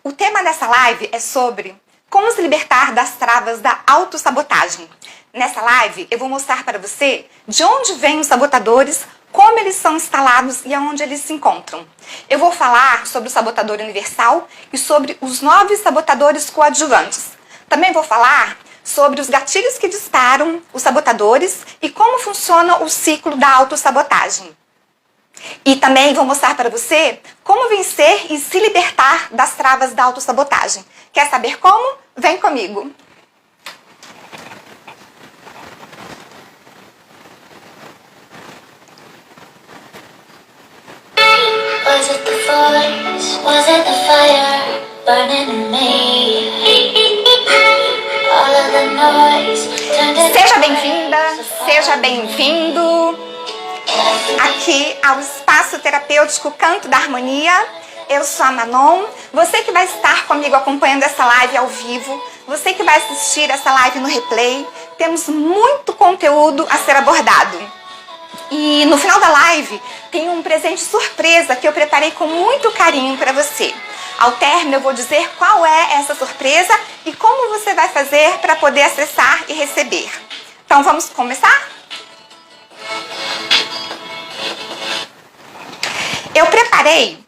O tema dessa live é sobre como se libertar das travas da autossabotagem. Nessa live eu vou mostrar para você de onde vêm os sabotadores, como eles são instalados e aonde eles se encontram. Eu vou falar sobre o sabotador universal e sobre os 9 sabotadores coadjuvantes. Também vou falar sobre os gatilhos que disparam os sabotadores e como funciona o ciclo da autossabotagem. E também vou mostrar para você como vencer e se libertar das travas da autossabotagem. Quer saber como? Vem comigo! Was it the voice? Was it the fire burning in me? All of the noise turned into Seja bem-vinda, seja bem-vindo aqui ao Espaço Terapêutico Canto da Harmonia. Eu sou a Manon, você que vai estar comigo acompanhando essa live ao vivo, você que vai assistir essa live no replay, temos muito conteúdo a ser abordado. E no final da live tem um presente surpresa que eu preparei com muito carinho para você. Ao término eu vou dizer qual é essa surpresa e como você vai fazer para poder acessar e receber. Então vamos começar? Eu preparei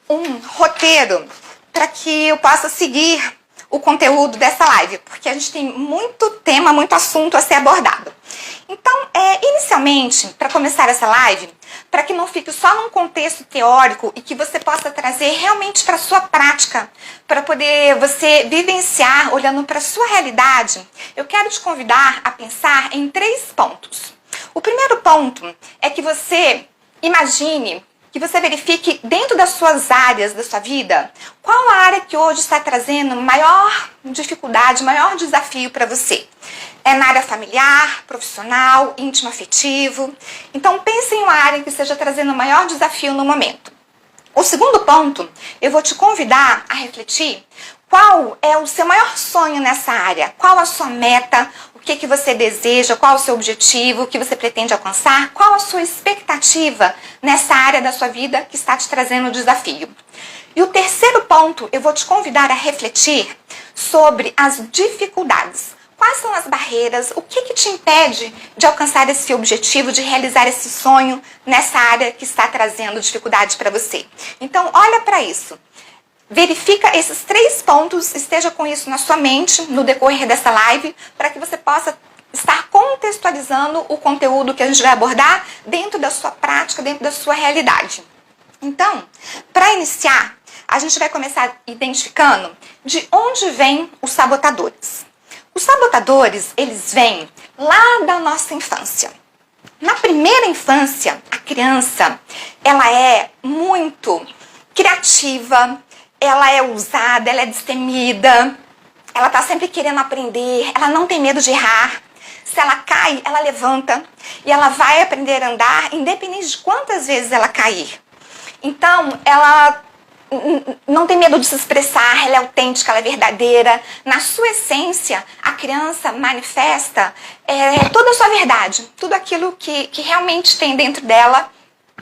um roteiro para que eu possa seguir o conteúdo dessa live, porque a gente tem muito tema, muito assunto a ser abordado. Então, inicialmente, para começar essa live, para que não fique só num contexto teórico e que você possa trazer realmente para a sua prática, para poder você vivenciar olhando para a sua realidade, eu quero te convidar a pensar em 3 pontos. O primeiro ponto é que você imagine, que você verifique dentro das suas áreas da sua vida, qual a área que hoje está trazendo maior dificuldade, maior desafio para você. É na área familiar, profissional, íntimo afetivo. Então pense em uma área que esteja trazendo maior desafio no momento. O segundo ponto, eu vou te convidar a refletir qual é o seu maior sonho nessa área, qual a sua meta, o que você deseja, qual o seu objetivo, o que você pretende alcançar, qual a sua expectativa nessa área da sua vida que está te trazendo o desafio. E o terceiro ponto, eu vou te convidar a refletir sobre as dificuldades. Quais são as barreiras, o que te impede de alcançar esse objetivo, de realizar esse sonho nessa área que está trazendo dificuldade para você. Então, olha para isso. Verifica esses 3 pontos, esteja com isso na sua mente no decorrer dessa live, para que você possa estar contextualizando o conteúdo que a gente vai abordar dentro da sua prática, dentro da sua realidade. Então, para iniciar, a gente vai começar identificando de onde vêm os sabotadores. Os sabotadores, eles vêm lá da nossa infância. Na primeira infância, a criança, ela é muito criativa, ela é ousada, ela é destemida, ela está sempre querendo aprender, ela não tem medo de errar. Se ela cai, ela levanta e ela vai aprender a andar, independente de quantas vezes ela cair. Então, ela não tem medo de se expressar, ela é autêntica, ela é verdadeira. Na sua essência, a criança manifesta toda a sua verdade, tudo aquilo que realmente tem dentro dela,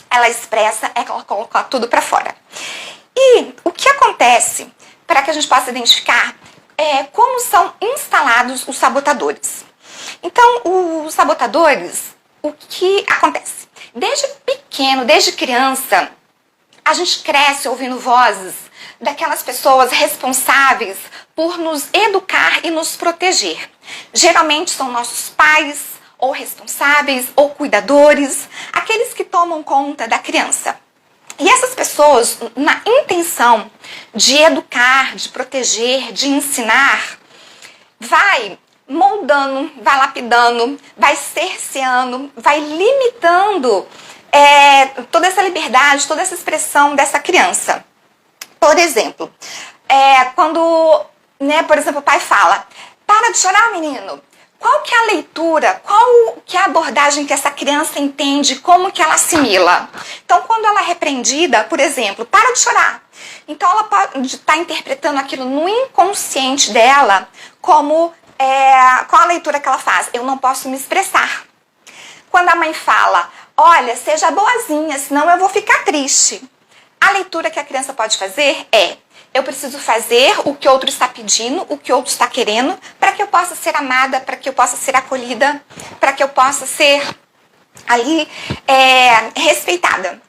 ela expressa, ela coloca tudo para fora. E o que acontece, para que a gente possa identificar, como são instalados os sabotadores. Então, os sabotadores, o que acontece? Desde pequeno, desde criança, a gente cresce ouvindo vozes daquelas pessoas responsáveis por nos educar e nos proteger. Geralmente são nossos pais, ou responsáveis, ou cuidadores, aqueles que tomam conta da criança. E essas pessoas, na intenção de educar, de proteger, de ensinar, vai moldando, vai lapidando, vai cerceando, vai limitando toda essa liberdade, toda essa expressão dessa criança. Por exemplo, quando, por exemplo, o pai fala, para de chorar, menino. Qual que é a leitura, qual que é a abordagem que essa criança entende, como que ela assimila? Então, quando ela é repreendida, por exemplo, para de chorar. Então, ela pode estar interpretando aquilo no inconsciente dela como, qual a leitura que ela faz? Eu não posso me expressar. Quando a mãe fala, olha, seja boazinha, senão eu vou ficar triste. A leitura que a criança pode fazer é, eu preciso fazer o que outro está pedindo, o que outro está querendo, para que eu possa ser amada, para que eu possa ser acolhida, para que eu possa ser ali respeitada.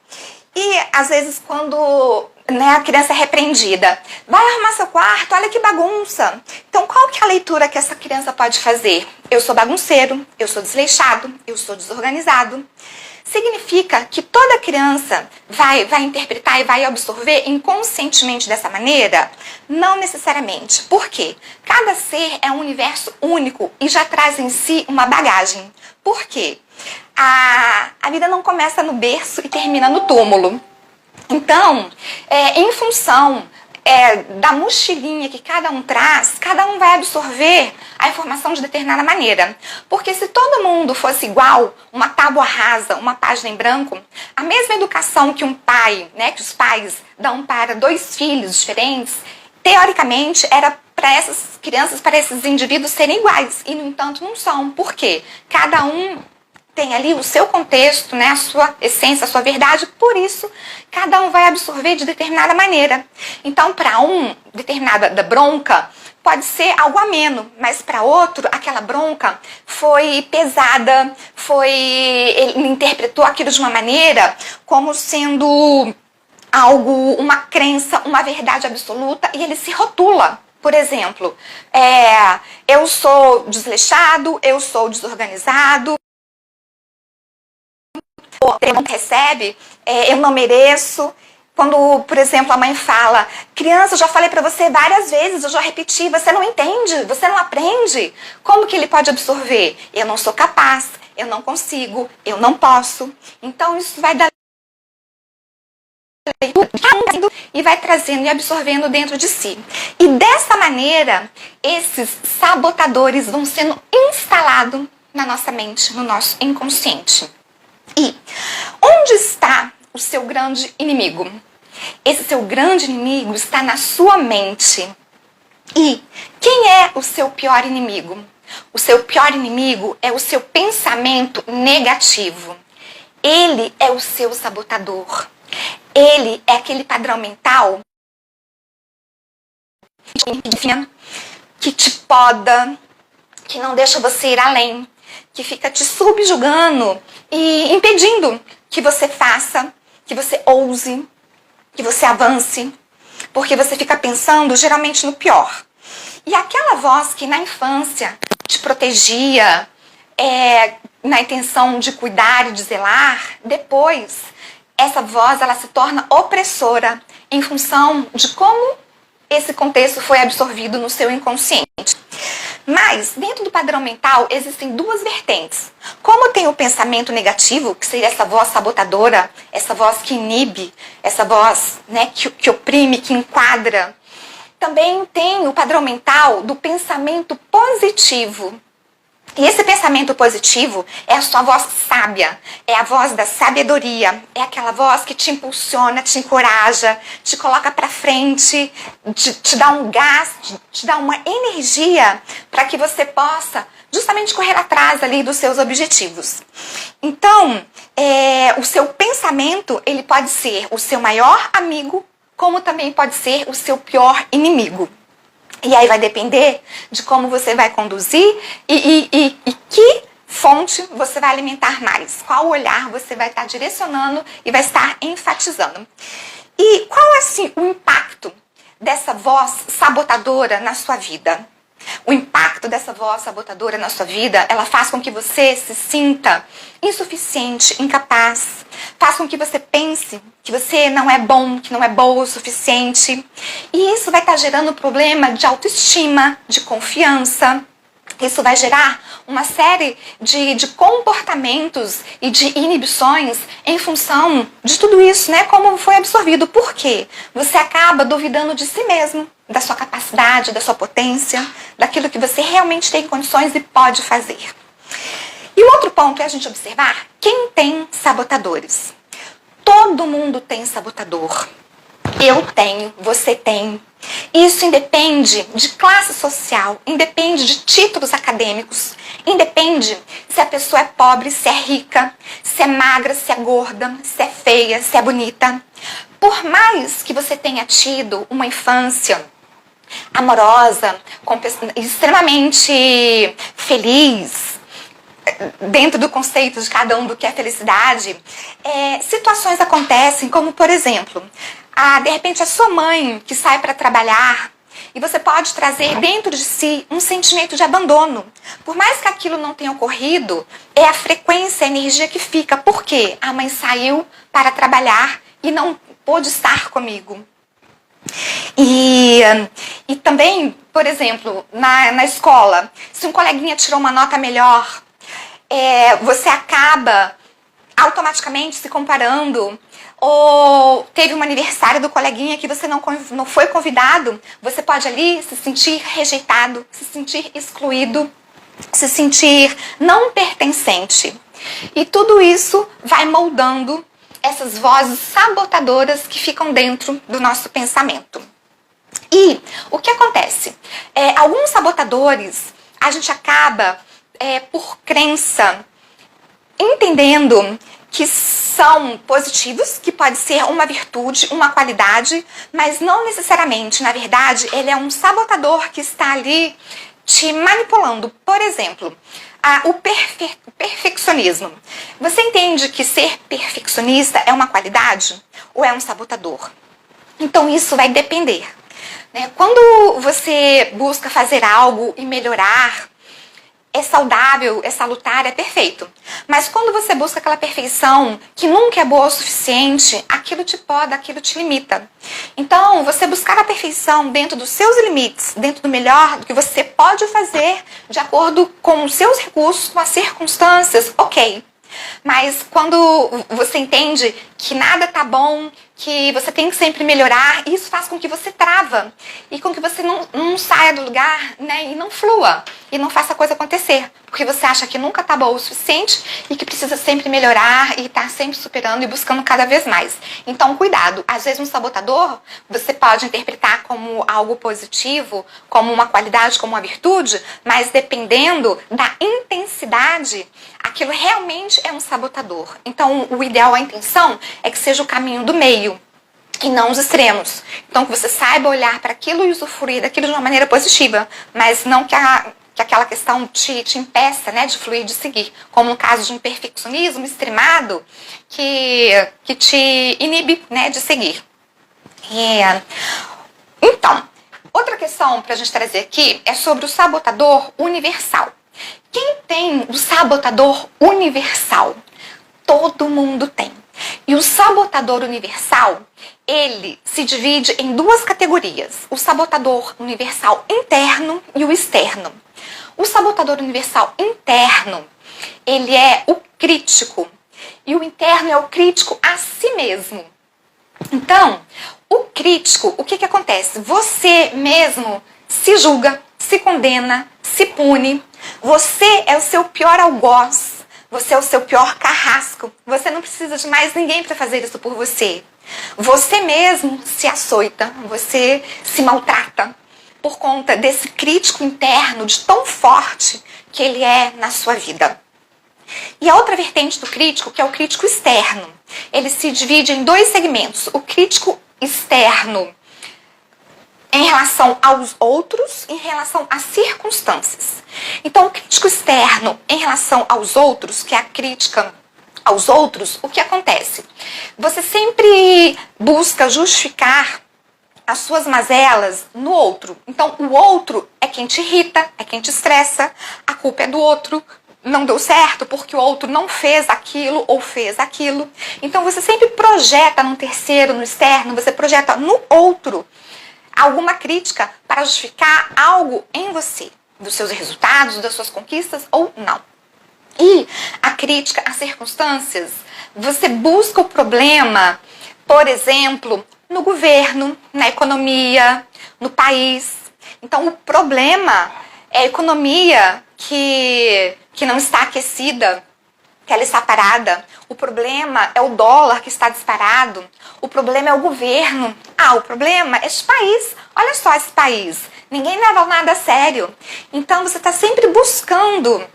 E às vezes quando a criança é repreendida, vai arrumar seu quarto, olha que bagunça. Então qual que é a leitura que essa criança pode fazer? Eu sou bagunceiro, eu sou desleixado, eu sou desorganizado. Significa que toda criança vai interpretar e vai absorver inconscientemente dessa maneira? Não necessariamente. Por quê? Cada ser é um universo único e já traz em si uma bagagem. Por quê? A vida não começa no berço e termina no túmulo. Então, em função da mochilinha que cada um traz, cada um vai absorver a informação de determinada maneira. Porque se todo mundo fosse igual, uma tábua rasa, uma página em branco, a mesma educação que um pai, que os pais dão para dois filhos diferentes, teoricamente era para essas crianças, para esses indivíduos serem iguais. E, no entanto, não são. Por quê? Cada um tem ali o seu contexto, a sua essência, a sua verdade, por isso cada um vai absorver de determinada maneira. Então, para um, determinada bronca pode ser algo ameno, mas para outro, aquela bronca foi pesada, ele interpretou aquilo de uma maneira como sendo algo, uma crença, uma verdade absoluta, e ele se rotula. Por exemplo, eu sou desleixado, eu sou desorganizado, não recebe, eu não mereço. Quando, por exemplo, a mãe fala, criança, eu já falei para você várias vezes, eu já repeti, você não entende, você não aprende. Como que ele pode absorver? Eu não sou capaz, eu não consigo, eu não posso. Então isso vai dar e vai trazendo e absorvendo dentro de si. E dessa maneira, esses sabotadores vão sendo instalados na nossa mente, no nosso inconsciente. E onde está o seu grande inimigo? Esse seu grande inimigo está na sua mente. E quem é o seu pior inimigo? O seu pior inimigo é o seu pensamento negativo. Ele é o seu sabotador. Ele é aquele padrão mental que te poda, que não deixa você ir além, que fica te subjugando e impedindo que você faça, que você ouse, que você avance, porque você fica pensando geralmente no pior. E aquela voz que na infância te protegia, na intenção de cuidar e de zelar, depois essa voz ela se torna opressora em função de como esse contexto foi absorvido no seu inconsciente. Mas, dentro do padrão mental, existem duas vertentes. Como tem o pensamento negativo, que seria essa voz sabotadora, essa voz que inibe, essa voz que oprime, que enquadra, também tem o padrão mental do pensamento positivo. E esse pensamento positivo é a sua voz sábia, é a voz da sabedoria, é aquela voz que te impulsiona, te encoraja, te coloca para frente, te dá um gás, te dá uma energia para que você possa justamente correr atrás ali dos seus objetivos. Então, o seu pensamento, ele pode ser o seu maior amigo, como também pode ser o seu pior inimigo. E aí vai depender de como você vai conduzir e que fonte você vai alimentar mais. Qual olhar você vai estar direcionando e vai estar enfatizando. E qual é assim, o impacto dessa voz sabotadora na sua vida? O impacto dessa voz sabotadora na sua vida, ela faz com que você se sinta insuficiente, incapaz. Faz com que você pense que você não é bom, que não é boa o suficiente. E isso vai estar gerando problema de autoestima, de confiança. Isso vai gerar uma série de comportamentos e de inibições em função de tudo isso, como foi absorvido. Por quê? Você acaba duvidando de si mesmo, da sua capacidade, da sua potência, daquilo que você realmente tem condições e pode fazer. E o outro ponto é a gente observar quem tem sabotadores. Todo mundo tem sabotador. Eu tenho, você tem. Isso independe de classe social, independe de títulos acadêmicos, independe se a pessoa é pobre, se é rica, se é magra, se é gorda, se é feia, se é bonita. por mais que você tenha tido uma infância amorosa, extremamente feliz, dentro do conceito de cada um do que é felicidade, situações acontecem como, por exemplo, de repente a sua mãe que sai para trabalhar e você pode trazer dentro de si um sentimento de abandono. Por mais que aquilo não tenha ocorrido, é a frequência, a energia que fica. Por quê? A mãe saiu para trabalhar e não pôde estar comigo. E também, por exemplo, na escola, se um coleguinha tirou uma nota melhor, você acaba automaticamente se comparando, ou teve um aniversário do coleguinha que você não foi convidado, você pode ali se sentir rejeitado, se sentir excluído, se sentir não pertencente. E tudo isso vai moldando essas vozes sabotadoras que ficam dentro do nosso pensamento. E o que acontece? Alguns sabotadores, a gente acaba, por crença, entendendo que são positivos, que pode ser uma virtude, uma qualidade, mas não necessariamente. Na verdade, ele é um sabotador que está ali te manipulando. Por exemplo, o perfeccionismo. Você entende que ser perfeccionista é uma qualidade ou é um sabotador? Então isso vai depender, né? Quando você busca fazer algo e melhorar, é saudável, é salutar, é perfeito. Mas quando você busca aquela perfeição que nunca é boa o suficiente, aquilo te poda, aquilo te limita. Então, você buscar a perfeição dentro dos seus limites, dentro do melhor do que você pode fazer, de acordo com os seus recursos, com as circunstâncias, ok. Mas quando você entende que nada tá bom, que você tem que sempre melhorar, isso faz com que você trava e com que você não saia do lugar, né, e não flua e não faça a coisa acontecer, porque você acha que nunca tá bom o suficiente e que precisa sempre melhorar e tá sempre superando e buscando cada vez mais. Então, cuidado. Às vezes um sabotador você pode interpretar como algo positivo, como uma qualidade, como uma virtude, mas dependendo da intensidade, aquilo realmente é um sabotador. Então, o ideal, a intenção, é que seja o caminho do meio e não os extremos. Então, que você saiba olhar para aquilo e usufruir daquilo de uma maneira positiva, mas não que aquela questão te impeça, né, de fluir, de seguir. Como no caso de um perfeccionismo extremado que te inibe, né, de seguir. Então, outra questão para a gente trazer aqui é sobre o sabotador universal. Quem tem o sabotador universal? Todo mundo tem. E o sabotador universal, ele se divide em duas categorias. O sabotador universal interno e o externo. O sabotador universal interno, ele é o crítico. E o interno é o crítico a si mesmo. Então, o crítico, o que acontece? Você mesmo se julga, se condena, se pune. Você é o seu pior algoz. Você é o seu pior carrasco. Você não precisa de mais ninguém para fazer isso por você. Você mesmo se açoita, você se maltrata por conta desse crítico interno de tão forte que ele é na sua vida. E a outra vertente do crítico, que é o crítico externo, ele se divide em dois segmentos. O crítico externo em relação aos outros, em relação às circunstâncias. Então, o crítico externo em relação aos outros, que é a crítica aos outros, o que acontece? Você sempre busca justificar as suas mazelas no outro. Então, o outro é quem te irrita, é quem te estressa, a culpa é do outro, não deu certo porque o outro não fez aquilo ou fez aquilo. Então, você sempre projeta no terceiro, no externo, você projeta no outro alguma crítica para justificar algo em você, dos seus resultados, das suas conquistas ou não. E a crítica às circunstâncias, você busca o problema, por exemplo, no governo, na economia, no país. Então, o problema é a economia que não está aquecida, que ela está parada. O problema é o dólar que está disparado. O problema é o governo. O problema é esse país. Olha só esse país. Ninguém leva nada a sério. Então, você está sempre buscando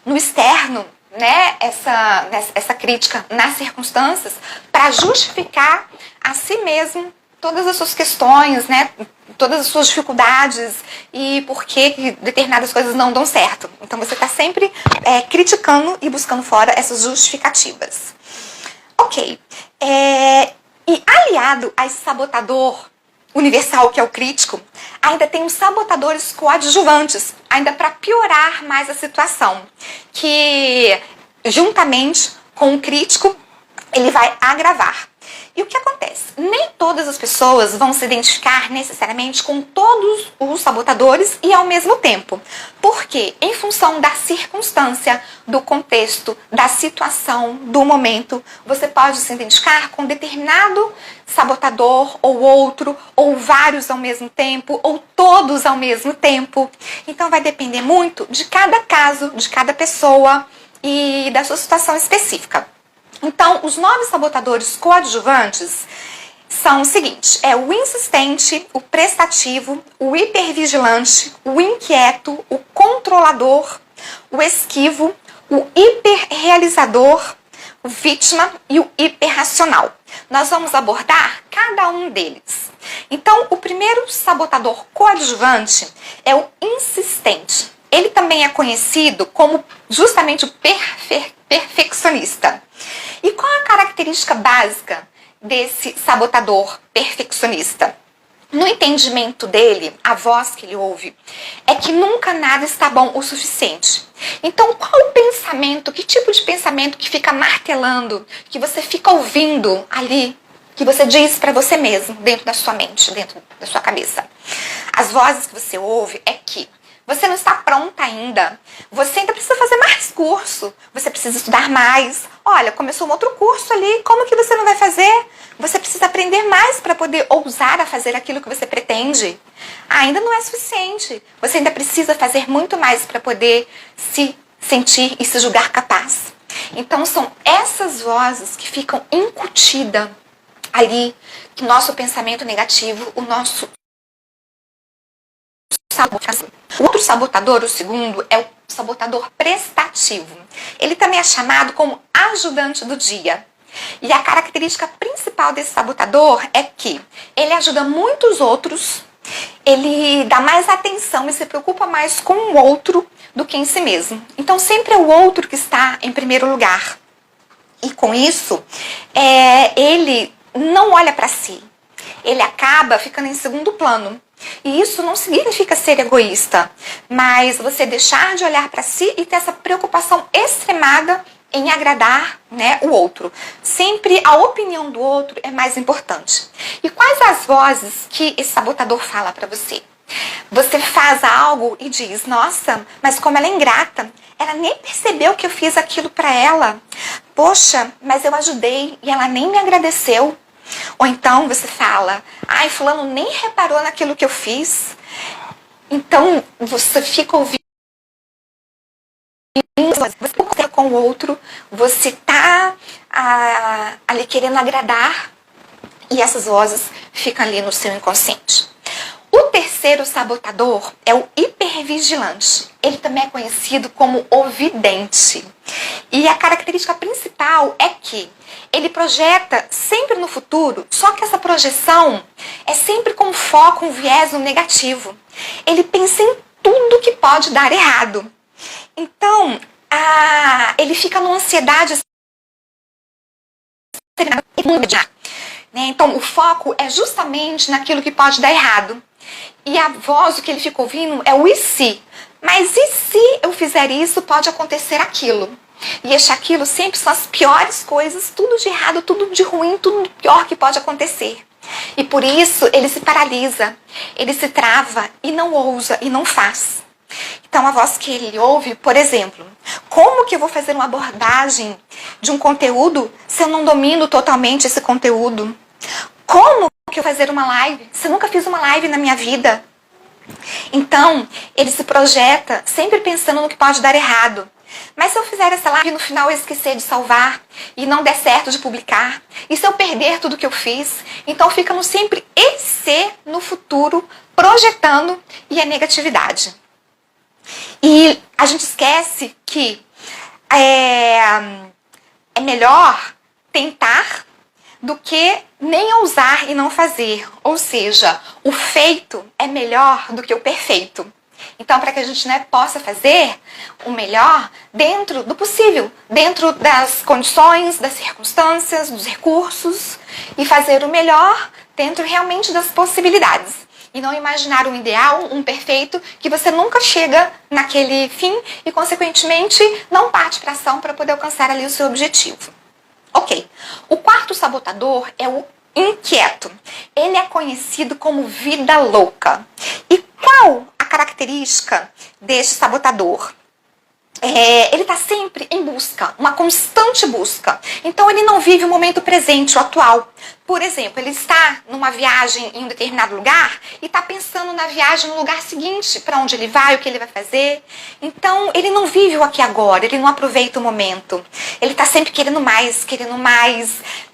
no externo, né, essa crítica nas circunstâncias para justificar a si mesmo todas as suas questões, né, todas as suas dificuldades e por que determinadas coisas não dão certo. Então você está sempre criticando e buscando fora essas justificativas. Ok. E aliado a esse sabotador universal que é o crítico, ainda tem os sabotadores coadjuvantes, ainda para piorar mais a situação, que juntamente com o crítico ele vai agravar. E o que acontece? Nem todas as pessoas vão se identificar necessariamente com todos os sabotadores e ao mesmo tempo. Porque, em função da circunstância, do contexto, da situação, do momento, você pode se identificar com determinado sabotador ou outro, ou vários ao mesmo tempo, ou todos ao mesmo tempo. Então vai depender muito de cada caso, de cada pessoa e da sua situação específica. Então, os 9 sabotadores coadjuvantes são os seguintes: o insistente, o prestativo, o hipervigilante, o inquieto, o controlador, o esquivo, o hiperrealizador, o vítima e o hiperracional. Nós vamos abordar cada um deles. Então, o primeiro sabotador coadjuvante é o insistente. Ele também é conhecido como justamente o perfeccionista. E qual a característica básica desse sabotador perfeccionista? No entendimento dele, a voz que ele ouve é que nunca nada está bom o suficiente. Então, qual o pensamento, que tipo de pensamento que fica martelando, que você fica ouvindo ali, que você diz para você mesmo, dentro da sua mente, dentro da sua cabeça? As vozes que você ouve é que você não está pronta ainda. Você ainda precisa fazer mais curso. Você precisa estudar mais. Olha, começou um outro curso ali. Como que você não vai fazer? Você precisa aprender mais para poder ousar a fazer aquilo que você pretende. Ainda não é suficiente. Você ainda precisa fazer muito mais para poder se sentir e se julgar capaz. Então são essas vozes que ficam incutidas ali, que nosso pensamento negativo, o nosso o outro sabotador, o segundo, é o sabotador prestativo. Ele também é chamado como ajudante do dia. E a característica principal desse sabotador é que ele ajuda muitos outros, ele dá mais atenção e se preocupa mais com o outro do que em si mesmo. Então sempre é o outro que está em primeiro lugar. E com isso, ele não olha para si. Ele acaba ficando em segundo plano. E isso não significa ser egoísta, mas você deixar de olhar para si e ter essa preocupação extremada em agradar, né, o outro. Sempre a opinião do outro é mais importante. E quais as vozes que esse sabotador fala para você? Você faz algo e diz: nossa, mas como ela é ingrata, ela nem percebeu que eu fiz aquilo para ela. Poxa, mas eu ajudei e ela nem me agradeceu. Ou então você fala: ai, fulano nem reparou naquilo que eu fiz. Então você fica ouvindo, você com o outro, você tá ali querendo agradar, e essas vozes ficam ali no seu inconsciente. O terceiro sabotador é o hipervigilante. Ele também é conhecido como o vidente. E a característica principal é que ele projeta sempre no futuro, só que essa projeção é sempre com foco, um viés no negativo. Ele pensa em tudo que pode dar errado. Então, ele fica numa ansiedade. Então, o foco é justamente naquilo que pode dar errado. E a voz, o que ele fica ouvindo é o e se. Mas e se eu fizer isso, pode acontecer aquilo? E esse aquilo sempre são as piores coisas, tudo de errado, tudo de ruim, tudo de pior que pode acontecer. E por isso ele se paralisa, ele se trava e não ousa e não faz. Então a voz que ele ouve, por exemplo: como que eu vou fazer uma abordagem de um conteúdo se eu não domino totalmente esse conteúdo? Como que eu vou fazer uma live se eu nunca fiz uma live na minha vida? Então ele se projeta sempre pensando no que pode dar errado. Mas se eu fizer essa live e no final eu esquecer de salvar e não der certo de publicar, e se eu perder tudo que eu fiz, então fica no sempre e se no futuro, projetando, e a negatividade. E a gente esquece que é melhor tentar do que nem ousar e não fazer. Ou seja, o feito é melhor do que o perfeito. Então, para que a gente, né, possa fazer o melhor dentro do possível, dentro das condições, das circunstâncias, dos recursos, e fazer o melhor dentro realmente das possibilidades. E não imaginar um ideal, um perfeito, que você nunca chega naquele fim e, consequentemente, não parte para ação para poder alcançar ali o seu objetivo. Ok. O quarto sabotador é o inquieto. Ele é conhecido como vida louca. E qual a característica deste sabotador? Ele está sempre em busca, uma constante busca. Então ele não vive o momento presente, o atual. Por exemplo, ele está numa viagem em um determinado lugar e está pensando na viagem no lugar seguinte, para onde ele vai, o que ele vai fazer. Então ele não vive o aqui e agora, ele não aproveita o momento. Ele está sempre querendo mais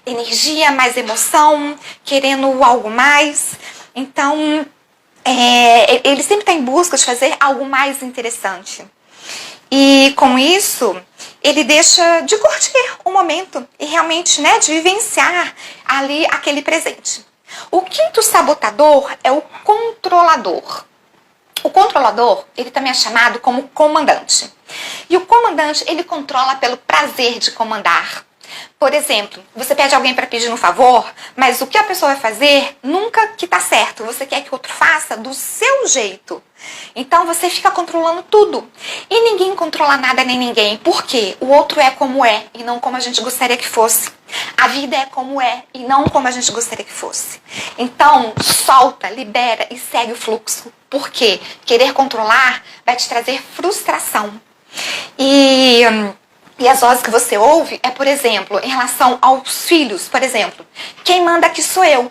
energia, mais emoção, querendo algo mais. Então ele sempre está em busca de fazer algo mais interessante. E com isso, ele deixa de curtir o momento e realmente, né, de vivenciar ali aquele presente. O quinto sabotador é o controlador. O controlador, ele também é chamado como comandante. E o comandante, ele controla pelo prazer de comandar. Por exemplo, você pede alguém para pedir um favor, mas o que a pessoa vai fazer nunca que tá certo. Você quer que o outro faça do seu jeito. Então você fica controlando tudo. E ninguém controla nada nem ninguém. Por quê? O outro é como é e não como a gente gostaria que fosse. A vida é como é e não como a gente gostaria que fosse. Então, solta, libera e segue o fluxo. Por quê? Querer controlar vai te trazer frustração. E as vozes que você ouve é, por exemplo, em relação aos filhos, por exemplo. Quem manda aqui sou eu.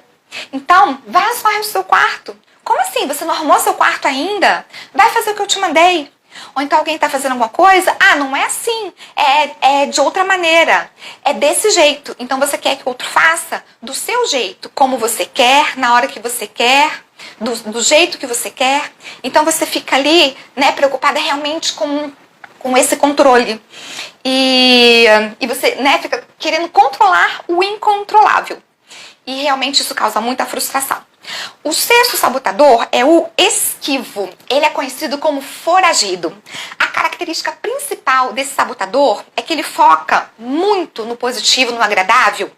Então, vai arrumar o seu quarto. Como assim? Você não arrumou seu quarto ainda? Vai fazer o que eu te mandei. Ou então alguém está fazendo alguma coisa. Ah, não é assim. É de outra maneira. É desse jeito. Então você quer que o outro faça do seu jeito. Como você quer, na hora que você quer. Do jeito que você quer. Então você fica ali, né, preocupada realmente com esse controle. E você, né, fica querendo controlar o incontrolável. E realmente isso causa muita frustração. O sexto sabotador é o esquivo. Ele é conhecido como foragido. A característica principal desse sabotador é que ele foca muito no positivo, no agradável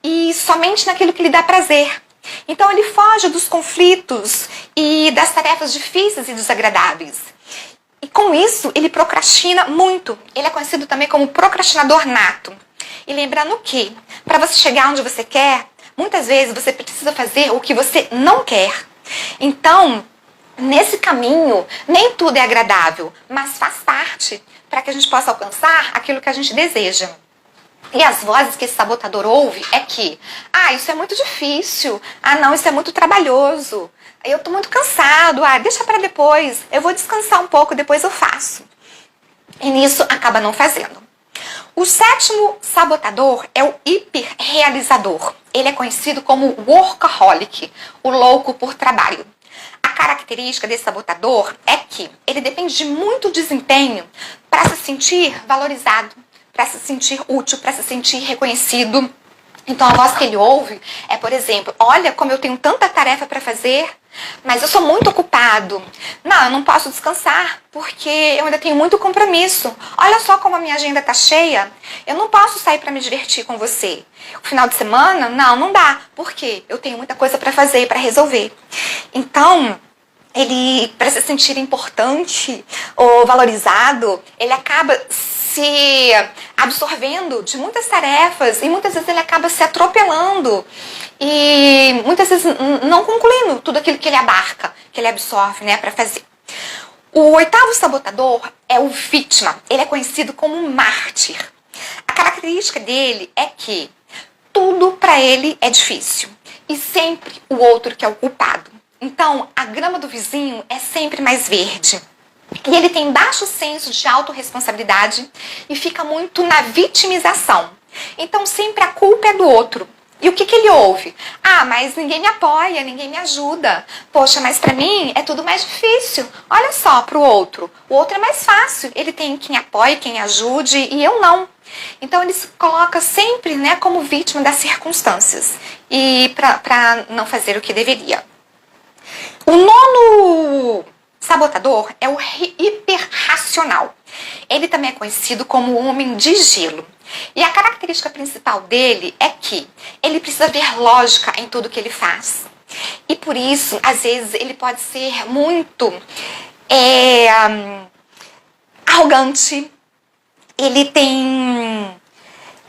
e somente naquilo que lhe dá prazer. Então ele foge dos conflitos e das tarefas difíceis e desagradáveis. E com isso ele procrastina muito. Ele é conhecido também como procrastinador nato. E lembrando que, para você chegar onde você quer, muitas vezes você precisa fazer o que você não quer. Então, nesse caminho, nem tudo é agradável, mas faz parte para que a gente possa alcançar aquilo que a gente deseja. E as vozes que esse sabotador ouve é que, isso é muito difícil, não, isso é muito trabalhoso, eu estou muito cansado, deixa para depois, eu vou descansar um pouco, depois eu faço. E nisso acaba não fazendo. O sétimo sabotador é o hiperrealizador. Ele é conhecido como workaholic, o louco por trabalho. A característica desse sabotador é que ele depende de muito desempenho para se sentir valorizado, para se sentir útil, para se sentir reconhecido. Então a voz que ele ouve é, por exemplo, olha como eu tenho tanta tarefa para fazer, mas eu sou muito ocupado. Não, eu não posso descansar, porque eu ainda tenho muito compromisso. Olha só como a minha agenda está cheia. Eu não posso sair para me divertir com você. O final de semana, não dá. Por quê? Eu tenho muita coisa para fazer, para resolver. Então, ele, para se sentir importante ou valorizado, ele acaba se absorvendo de muitas tarefas e muitas vezes ele acaba se atropelando e muitas vezes não concluindo tudo aquilo que ele abarca, que ele absorve, né, para fazer. O oitavo sabotador é o vítima. Ele é conhecido como mártir. A característica dele é que tudo para ele é difícil e sempre o outro que é o culpado. Então, a grama do vizinho é sempre mais verde. E ele tem baixo senso de autorresponsabilidade e fica muito na vitimização. Então, sempre a culpa é do outro. E o que ele ouve? Ah, mas ninguém me apoia, ninguém me ajuda. Poxa, mas pra mim é tudo mais difícil. Olha só pro outro. O outro é mais fácil. Ele tem quem apoie, quem ajude e eu não. Então ele se coloca sempre, né, como vítima das circunstâncias. E pra não fazer o que deveria. O nono sabotador é o hiperracional. Ele também é conhecido como o homem de gelo. E a característica principal dele é que ele precisa ver lógica em tudo que ele faz. E por isso, às vezes, ele pode ser muito arrogante. Ele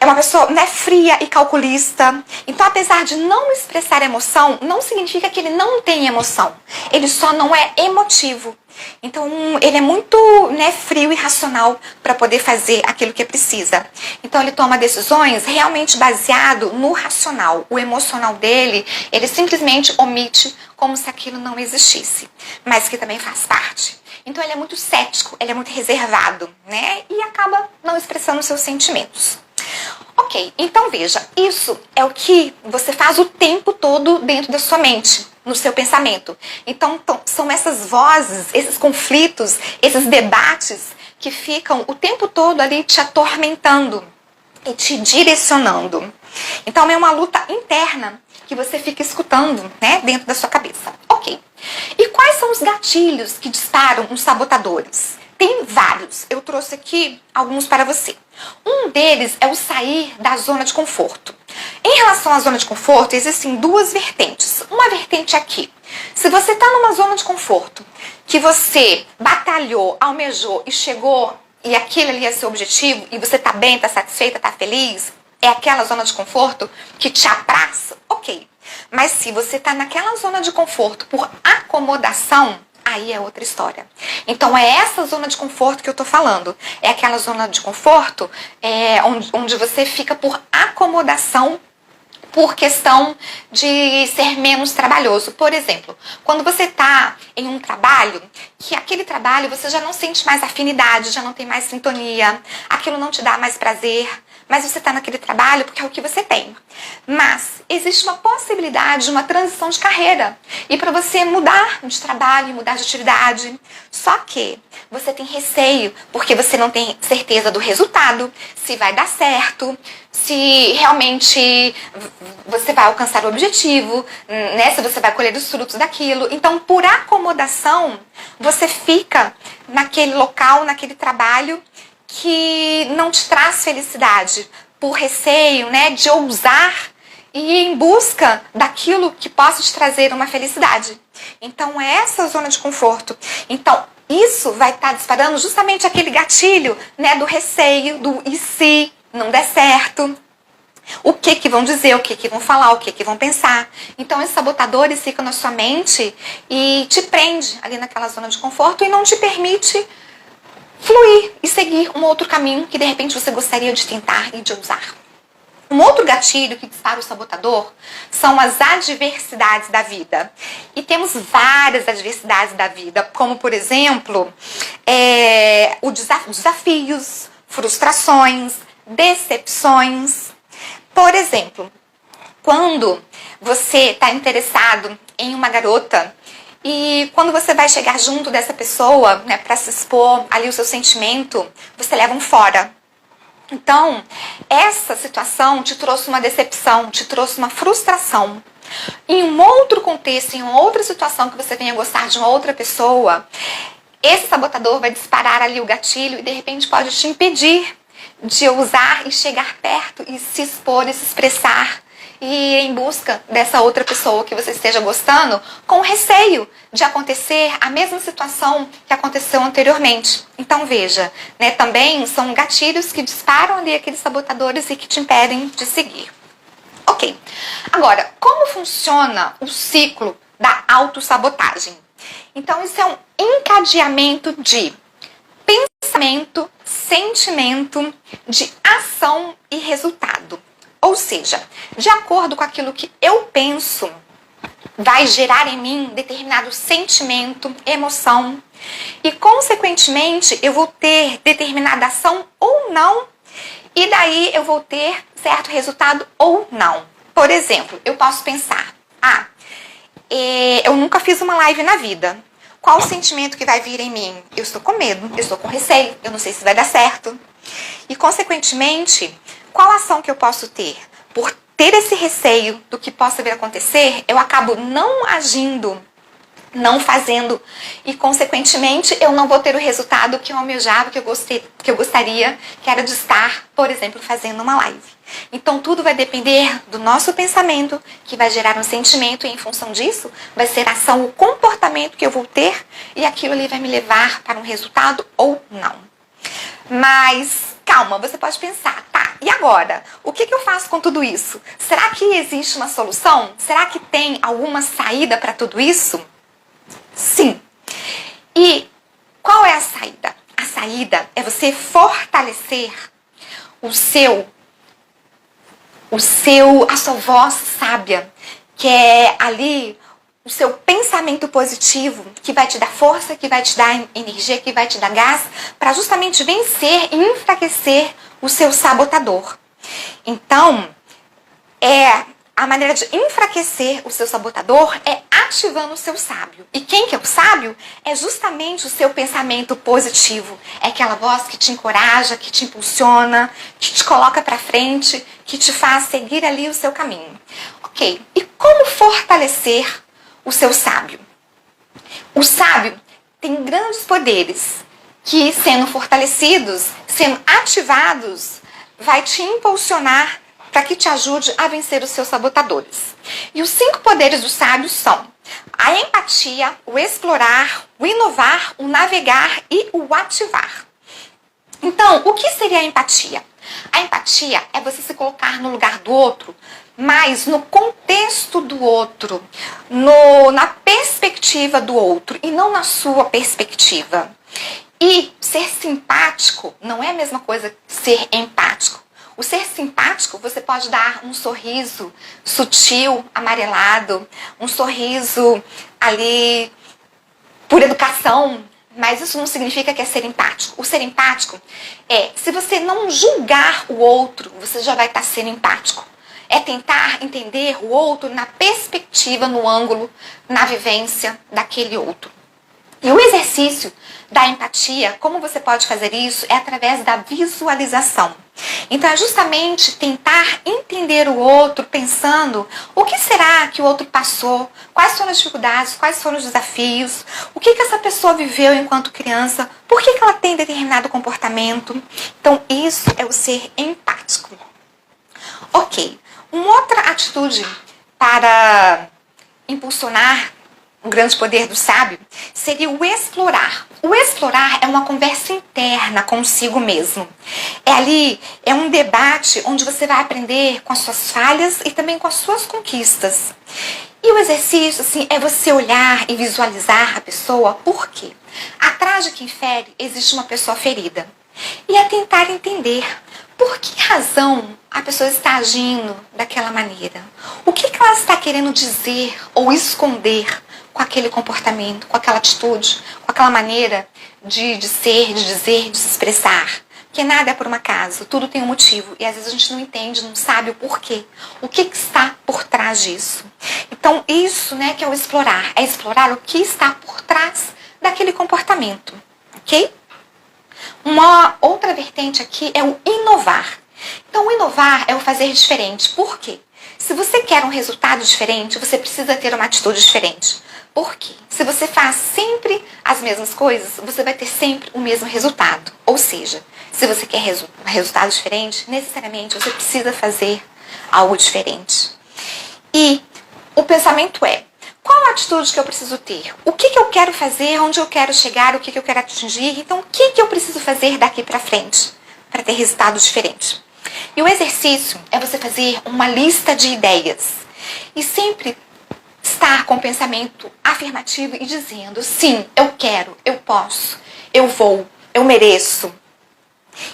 é uma pessoa, né, fria e calculista. Então, apesar de não expressar emoção, não significa que ele não tem emoção. Ele só não é emotivo. Então, ele é muito, né, frio e racional para poder fazer aquilo que precisa. Então, ele toma decisões realmente baseado no racional. O emocional dele, ele simplesmente omite como se aquilo não existisse, mas que também faz parte. Então, ele é muito cético, ele é muito reservado, né, e acaba não expressando seus sentimentos. Ok, então veja, isso é o que você faz o tempo todo dentro da sua mente, no seu pensamento. Então são essas vozes, esses conflitos, esses debates que ficam o tempo todo ali te atormentando e te direcionando. Então é uma luta interna que você fica escutando, né, dentro da sua cabeça. Ok, e quais são os gatilhos que disparam os sabotadores? Tem vários, eu trouxe aqui alguns para você. Um deles é o sair da zona de conforto. Em relação à zona de conforto, existem duas vertentes. Uma vertente aqui. Se você está numa zona de conforto, que você batalhou, almejou e chegou, e aquele ali é seu objetivo, e você está bem, está satisfeita, está feliz, é aquela zona de conforto que te abraça, ok. Mas se você está naquela zona de conforto por acomodação, aí é outra história. Então é essa zona de conforto que eu tô falando. É aquela zona de conforto onde você fica por acomodação, por questão de ser menos trabalhoso. Por exemplo, quando você tá em um trabalho, que aquele trabalho você já não sente mais afinidade, já não tem mais sintonia, aquilo não te dá mais prazer, mas você está naquele trabalho porque é o que você tem. Mas existe uma possibilidade de uma transição de carreira e para você mudar de trabalho, mudar de atividade. Só que você tem receio porque você não tem certeza do resultado, se vai dar certo, se realmente você vai alcançar o objetivo, né? Se você vai colher os frutos daquilo. Então, por acomodação, você fica naquele local, naquele trabalho que não te traz felicidade, por receio, né, de ousar e ir em busca daquilo que possa te trazer uma felicidade. Então, é essa zona de conforto. Então, isso vai estar disparando justamente aquele gatilho, né, do receio, do e se não der certo. O que vão dizer, o que vão falar, o que vão pensar. Então, esses sabotadores ficam na sua mente e te prende ali naquela zona de conforto e não te permite fluir e seguir um outro caminho que de repente você gostaria de tentar e de usar. Um outro gatilho que dispara o sabotador são as adversidades da vida. E temos várias adversidades da vida, como por exemplo, os desafios, frustrações, decepções. Por exemplo, quando você está interessado em uma garota e quando você vai chegar junto dessa pessoa, né, para se expor ali o seu sentimento, você leva um fora. Então, essa situação te trouxe uma decepção, te trouxe uma frustração. Em um outro contexto, em uma outra situação que você venha gostar de uma outra pessoa, esse sabotador vai disparar ali o gatilho e de repente pode te impedir de ousar e chegar perto e se expor e se expressar e ir em busca dessa outra pessoa que você esteja gostando, com receio de acontecer a mesma situação que aconteceu anteriormente. Então veja, né, também são gatilhos que disparam ali aqueles sabotadores e que te impedem de seguir. Ok, agora, como funciona o ciclo da autossabotagem? Então isso é um encadeamento de pensamento, sentimento, de ação e resultado. Ou seja, de acordo com aquilo que eu penso, vai gerar em mim determinado sentimento, emoção. E, consequentemente, eu vou ter determinada ação ou não. E daí eu vou ter certo resultado ou não. Por exemplo, eu posso pensar, eu nunca fiz uma live na vida. Qual o sentimento que vai vir em mim? Eu estou com medo, eu estou com receio, eu não sei se vai dar certo. E, consequentemente, qual ação que eu posso ter? Por ter esse receio do que possa vir a acontecer, eu acabo não agindo, não fazendo. E, consequentemente, eu não vou ter o resultado que eu almejava, que eu gostaria, que era de estar, por exemplo, fazendo uma live. Então, tudo vai depender do nosso pensamento, que vai gerar um sentimento, e em função disso, vai ser a ação, o comportamento que eu vou ter, e aquilo ali vai me levar para um resultado ou não. Mas, calma, você pode pensar, tá, e agora? O que eu faço com tudo isso? Será que existe uma solução? Será que tem alguma saída para tudo isso? Sim. E qual é a saída? A saída é você fortalecer a sua voz sábia, que é ali o seu pensamento positivo, que vai te dar força, que vai te dar energia, que vai te dar gás, para justamente vencer e enfraquecer o seu sabotador. Então, a maneira de enfraquecer o seu sabotador é ativando o seu sábio. E quem que é o sábio? É justamente o seu pensamento positivo. É aquela voz que te encoraja, que te impulsiona, que te coloca para frente, que te faz seguir ali o seu caminho. Ok, e como fortalecer o seu sábio? O sábio tem grandes poderes que, sendo fortalecidos, sendo ativados, vai te impulsionar para que te ajude a vencer os seus sabotadores. E os 5 poderes do sábio são a empatia, o explorar, o inovar, o navegar e o ativar. Então, o que seria a empatia? A empatia é você se colocar no lugar do outro, mas no contexto do outro, na perspectiva do outro e não na sua perspectiva. E ser simpático não é a mesma coisa que ser empático. O ser simpático, você pode dar um sorriso sutil, amarelado, um sorriso ali por educação, mas isso não significa que é ser empático. O ser empático se você não julgar o outro, você já vai estar sendo empático. É tentar entender o outro na perspectiva, no ângulo, na vivência daquele outro. E o exercício da empatia, como você pode fazer isso, é através da visualização. Então, é justamente tentar entender o outro pensando o que será que o outro passou, quais foram as dificuldades, quais foram os desafios, o que essa pessoa viveu enquanto criança, por que ela tem determinado comportamento. Então, isso é o ser empático. Ok, uma outra atitude para impulsionar o grande poder do sábio seria o explorar. O explorar é uma conversa interna consigo mesmo. É um debate onde você vai aprender com as suas falhas e também com as suas conquistas. E o exercício, assim, é você olhar e visualizar a pessoa. Por quê? Atrás de quem fere, existe uma pessoa ferida. E é tentar entender por que razão a pessoa está agindo daquela maneira. O que ela está querendo dizer ou esconder com aquele comportamento, com aquela atitude, com aquela maneira de ser, de dizer, de se expressar. Porque nada é por um acaso, tudo tem um motivo. E às vezes a gente não entende, não sabe o porquê. O que está por trás disso. Então isso, que é o explorar. É explorar o que está por trás daquele comportamento. Ok? Uma outra vertente aqui é o inovar. Então o inovar é o fazer diferente. Por quê? Se você quer um resultado diferente, você precisa ter uma atitude diferente. Por quê? Se você faz sempre as mesmas coisas, você vai ter sempre o mesmo resultado. Ou seja, se você quer um resultado diferente, necessariamente você precisa fazer algo diferente. E o pensamento é, qual a atitude que eu preciso ter? O que eu quero fazer? Onde eu quero chegar? O que eu quero atingir? Então, o que eu preciso fazer daqui para frente para ter resultados diferentes? E o exercício é você fazer uma lista de ideias. E sempre estar com o pensamento afirmativo e dizendo, sim, eu quero, eu posso, eu vou, eu mereço.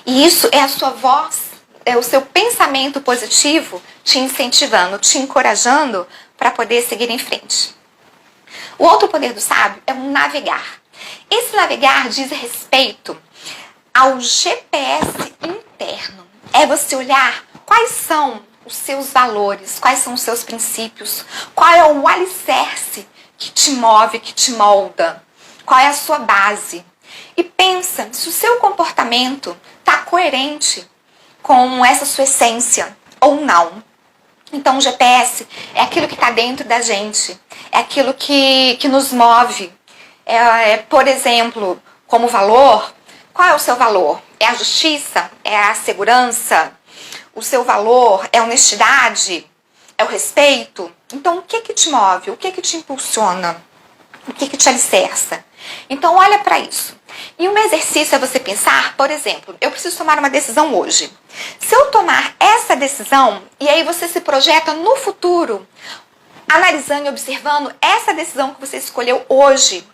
E isso é a sua voz, é o seu pensamento positivo te incentivando, te encorajando para poder seguir em frente. O outro poder do sábio é o navegar. Esse navegar diz respeito ao GPS interno. É você olhar quais são os seus valores, quais são os seus princípios, qual é o alicerce que te move, que te molda, qual é a sua base. E pensa se o seu comportamento está coerente com essa sua essência ou não. Então o GPS é aquilo que está dentro da gente, é aquilo que nos move. Por exemplo, como valor, qual é o seu valor? É a justiça? É a segurança? O seu valor é a honestidade? É o respeito? Então o que te move? O que te impulsiona? O que te alicerça? Então olha para isso. E um exercício é você pensar, por exemplo, eu preciso tomar uma decisão hoje. Se eu tomar essa decisão, e aí você se projeta no futuro, analisando e observando essa decisão que você escolheu hoje,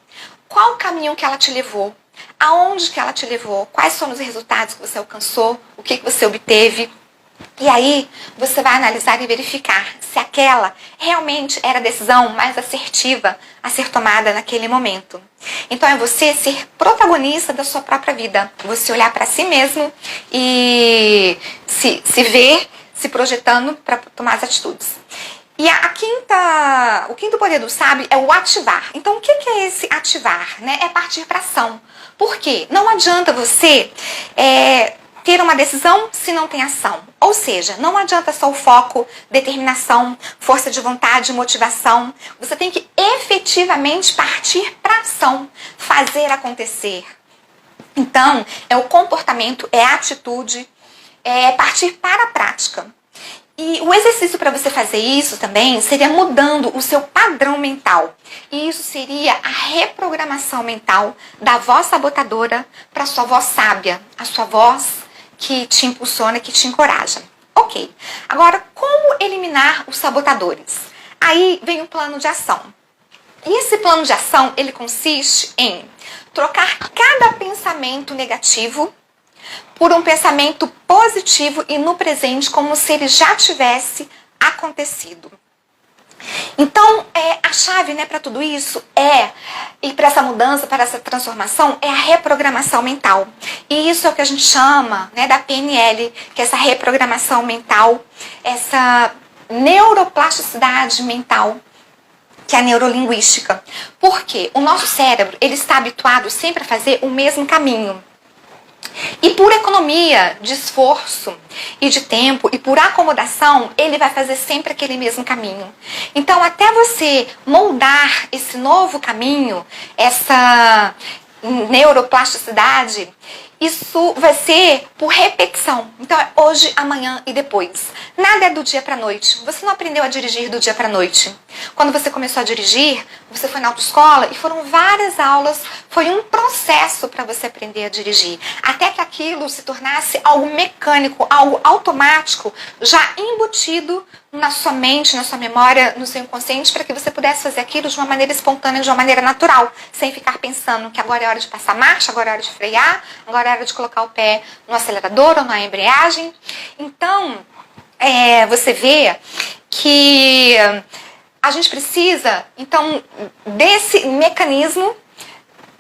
qual o caminho que ela te levou? Aonde que ela te levou? Quais foram os resultados que você alcançou? O que você obteve? E aí, você vai analisar e verificar se aquela realmente era a decisão mais assertiva a ser tomada naquele momento. Então, é você ser protagonista da sua própria vida. Você olhar para si mesmo e se ver, se projetando para tomar as atitudes. E o quinto poder do sábio é o ativar. Então, o que é esse ativar? Né? É partir para ação. Por quê? Não adianta você ter uma decisão se não tem ação. Ou seja, não adianta só o foco, determinação, força de vontade, motivação. Você tem que efetivamente partir para ação, fazer acontecer. Então, é o comportamento, é a atitude, é partir para a prática. E o exercício para você fazer isso também seria mudando o seu padrão mental. E isso seria a reprogramação mental da voz sabotadora para a sua voz sábia, a sua voz que te impulsiona, que te encoraja. Ok. Agora, como eliminar os sabotadores? Aí vem o plano de ação. E esse plano de ação, ele consiste em trocar cada pensamento negativo por um pensamento positivo e no presente, como se ele já tivesse acontecido. Então, a chave, né, para tudo isso e para essa mudança, para essa transformação, é a reprogramação mental. E isso é o que a gente chama, né, da PNL, que é essa reprogramação mental, essa neuroplasticidade mental, que é a neurolinguística. Porque o nosso cérebro, ele está habituado sempre a fazer o mesmo caminho. E por economia de esforço e de tempo e por acomodação, ele vai fazer sempre aquele mesmo caminho. Então, até você moldar esse novo caminho, essa neuroplasticidade, isso vai ser por repetição. Então, é hoje, amanhã e depois. Nada é do dia para a noite. Você não aprendeu a dirigir do dia para a noite. Quando você começou a dirigir, você foi na autoescola e foram várias aulas. Foi um processo para você aprender a dirigir. Até que aquilo se tornasse algo mecânico, algo automático, já embutido na sua mente, na sua memória, no seu inconsciente, para que você pudesse fazer aquilo de uma maneira espontânea, de uma maneira natural, sem ficar pensando que agora é hora de passar marcha, agora é hora de frear, agora é hora de colocar o pé no acelerador ou na embreagem. Então, você vê que a gente precisa, então, desse mecanismo,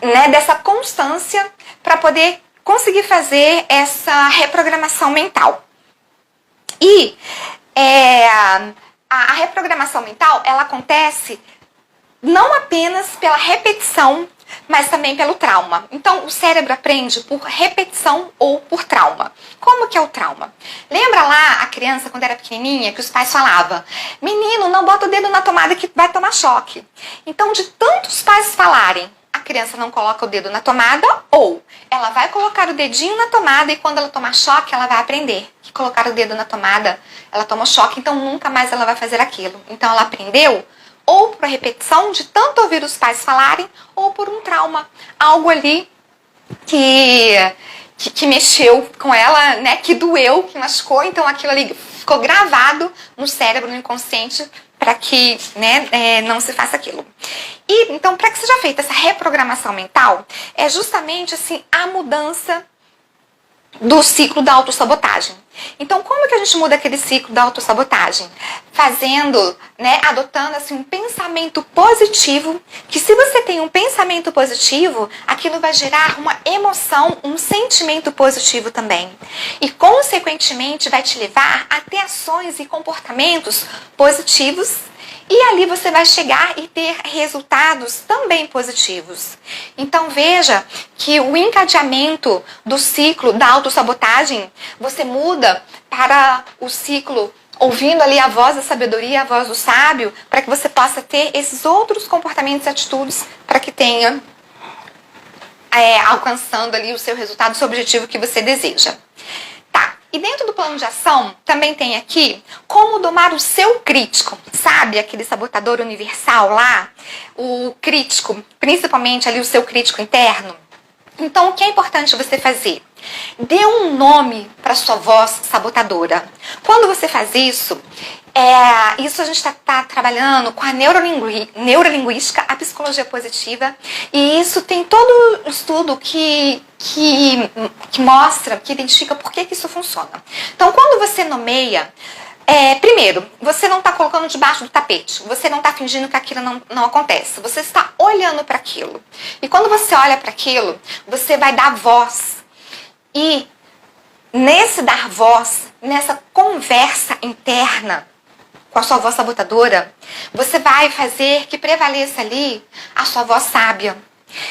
né, dessa constância, para poder conseguir fazer essa reprogramação mental. E a reprogramação mental, ela acontece não apenas pela repetição, mas também pelo trauma. Então, o cérebro aprende por repetição ou por trauma. Como que é o trauma? Lembra lá a criança, quando era pequenininha, que os pais falavam: menino, não bota o dedo na tomada que vai tomar choque. Então, de tantos pais falarem, a criança não coloca o dedo na tomada, ou ela vai colocar o dedinho na tomada e quando ela tomar choque, ela vai aprender que colocar o dedo na tomada, ela toma choque, então nunca mais ela vai fazer aquilo. Então, ela aprendeu ou por repetição de tanto ouvir os pais falarem, ou por um trauma. Algo ali que mexeu com ela, né? Que doeu, que machucou. Então aquilo ali ficou gravado no cérebro, no inconsciente, para que, né, não se faça aquilo. E então, para que seja feita essa reprogramação mental, é justamente assim a mudança do ciclo da autossabotagem. Então, como que a gente muda aquele ciclo da autossabotagem? Fazendo, adotando assim, um pensamento positivo, que se você tem um pensamento positivo, aquilo vai gerar uma emoção, um sentimento positivo também. E, consequentemente, vai te levar a ter ações e comportamentos positivos. E ali você vai chegar e ter resultados também positivos. Então veja que o encadeamento do ciclo da autossabotagem, você muda para o ciclo ouvindo ali a voz da sabedoria, a voz do sábio, para que você possa ter esses outros comportamentos e atitudes para que tenha alcançando ali o seu resultado, o seu objetivo que você deseja. E dentro do plano de ação, também tem aqui como domar o seu crítico. Sabe aquele sabotador universal lá? O crítico, principalmente ali o seu crítico interno. Então, o que é importante você fazer? Dê um nome para sua voz sabotadora. Quando você faz isso, isso a gente está trabalhando com a neurolinguística, a psicologia positiva, e isso tem todo estudo que mostra, que identifica por que isso funciona. Então, quando você nomeia, primeiro, você não está colocando debaixo do tapete, você não está fingindo que aquilo não acontece, você está olhando para aquilo. E quando você olha para aquilo, você vai dar voz. E nesse dar voz, nessa conversa interna com a sua voz sabotadora, você vai fazer que prevaleça ali a sua voz sábia.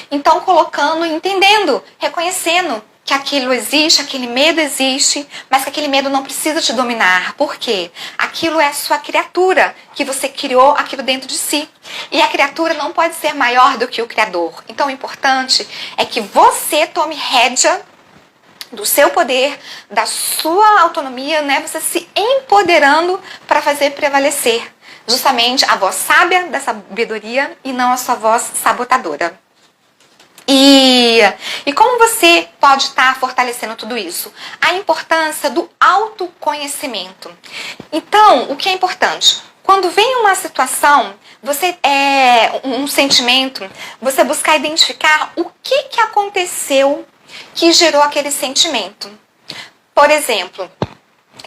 Então, colocando, entendendo, reconhecendo que aquilo existe, aquele medo existe, mas que aquele medo não precisa te dominar. Por quê? Aquilo é a sua criatura, que você criou aquilo dentro de si. E a criatura não pode ser maior do que o Criador. Então, o importante é que você tome rédea do seu poder, da sua autonomia, você se empoderando para fazer prevalecer justamente a voz sábia da sabedoria e não a sua voz sabotadora. E como você pode estar fortalecendo tudo isso? A importância do autoconhecimento. Então, o que é importante? Quando vem uma situação, um sentimento, você buscar identificar o que aconteceu que gerou aquele sentimento. Por exemplo,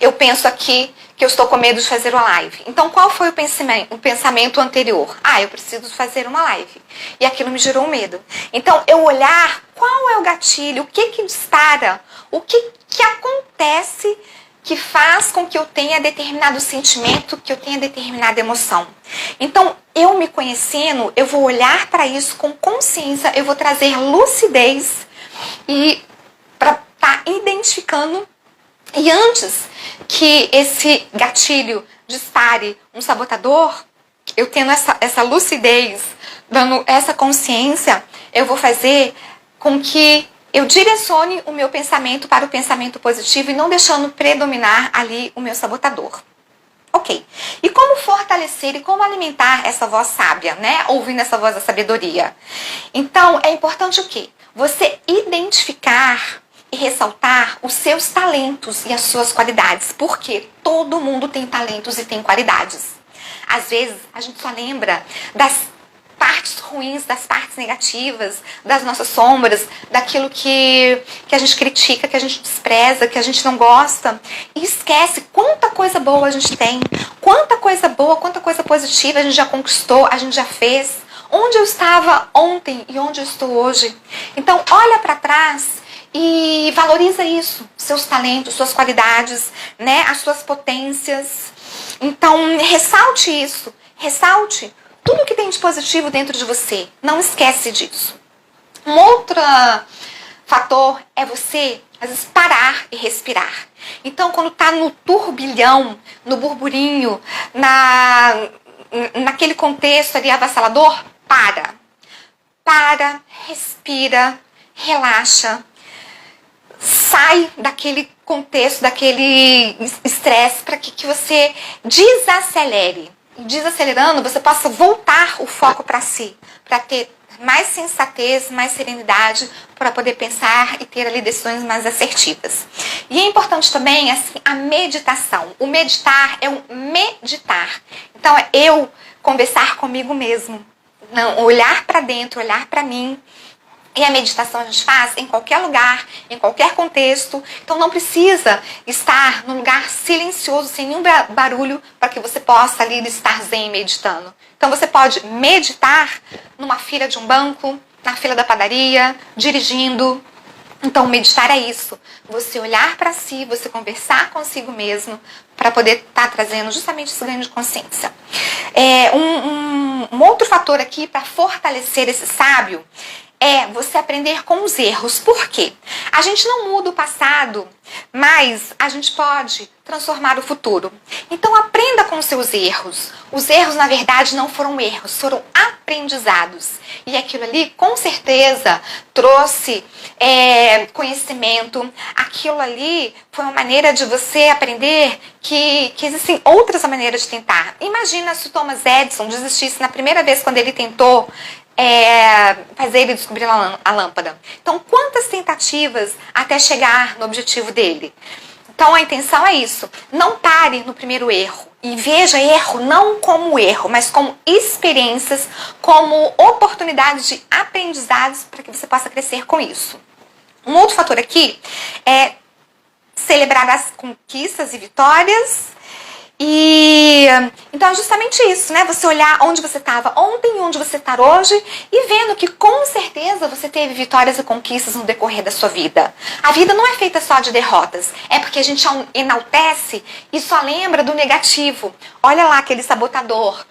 eu penso aqui que eu estou com medo de fazer uma live. Então, qual foi o pensamento anterior? Eu preciso fazer uma live. E aquilo me gerou medo. Então, eu olhar qual é o gatilho, o que dispara, o que acontece que faz com que eu tenha determinado sentimento, que eu tenha determinada emoção. Então, eu me conhecendo, eu vou olhar para isso com consciência, eu vou trazer lucidez e para estar identificando. E antes que esse gatilho dispare um sabotador, eu tendo essa lucidez, dando essa consciência, eu vou fazer com que eu direcione o meu pensamento para o pensamento positivo e não deixando predominar ali o meu sabotador. Ok. E como fortalecer e como alimentar essa voz sábia, ouvindo essa voz da sabedoria? Então, é importante o quê? Você identificar e ressaltar os seus talentos e as suas qualidades. Porque todo mundo tem talentos e tem qualidades. Às vezes, a gente só lembra das partes ruins, das partes negativas, das nossas sombras, daquilo que a gente critica, que a gente despreza, que a gente não gosta. E esquece quanta coisa boa a gente tem, quanta coisa boa, quanta coisa positiva a gente já conquistou, a gente já fez. Onde eu estava ontem e onde eu estou hoje. Então, olha para trás e valoriza isso, seus talentos, suas qualidades, as suas potências. Então, ressalte isso, ressalte tudo que tem de positivo dentro de você. Não esquece disso. Um outro fator é você, às vezes, parar e respirar. Então, quando está no turbilhão, no burburinho, naquele contexto ali avassalador, para, respira, relaxa, sai daquele contexto, daquele estresse, para que você desacelere. E desacelerando, você possa voltar o foco para si, para ter mais sensatez, mais serenidade, para poder pensar e ter ali decisões mais assertivas. E é importante também assim, a meditação. O meditar é um meditar. Então é eu conversar comigo mesmo. Não, olhar para dentro, olhar para mim E a meditação a gente faz em qualquer lugar, em qualquer contexto. Então não precisa estar num lugar silencioso, sem nenhum barulho, para que você possa ali estar zen meditando. Então você pode meditar numa fila de um banco, na fila da padaria, dirigindo. Então meditar é isso. Você olhar para si, você conversar consigo mesmo, para poder estar trazendo justamente esse ganho de consciência. Um outro fator aqui para fortalecer esse sábio é você aprender com os erros. Por quê? A gente não muda o passado, mas a gente pode transformar o futuro. Então aprenda com os seus erros. Os erros, na verdade, não foram erros, foram aprendizados. E aquilo ali, com certeza, trouxe conhecimento. Aquilo ali foi uma maneira de você aprender que existem outras maneiras de tentar. Imagina se o Thomas Edison desistisse na primeira vez quando ele tentou fazer ele descobrir a lâmpada. Então, quantas tentativas até chegar no objetivo dele? Então, a intenção é isso. Não pare no primeiro erro. E veja erro não como erro, mas como experiências, como oportunidades de aprendizados para que você possa crescer com isso. Um outro fator aqui é celebrar as conquistas e vitórias. E então é justamente isso, né? Você olhar onde você estava ontem e onde você está hoje e vendo que com certeza você teve vitórias e conquistas no decorrer da sua vida. A vida não é feita só de derrotas, é porque a gente enaltece e só lembra do negativo. Olha lá aquele sabotador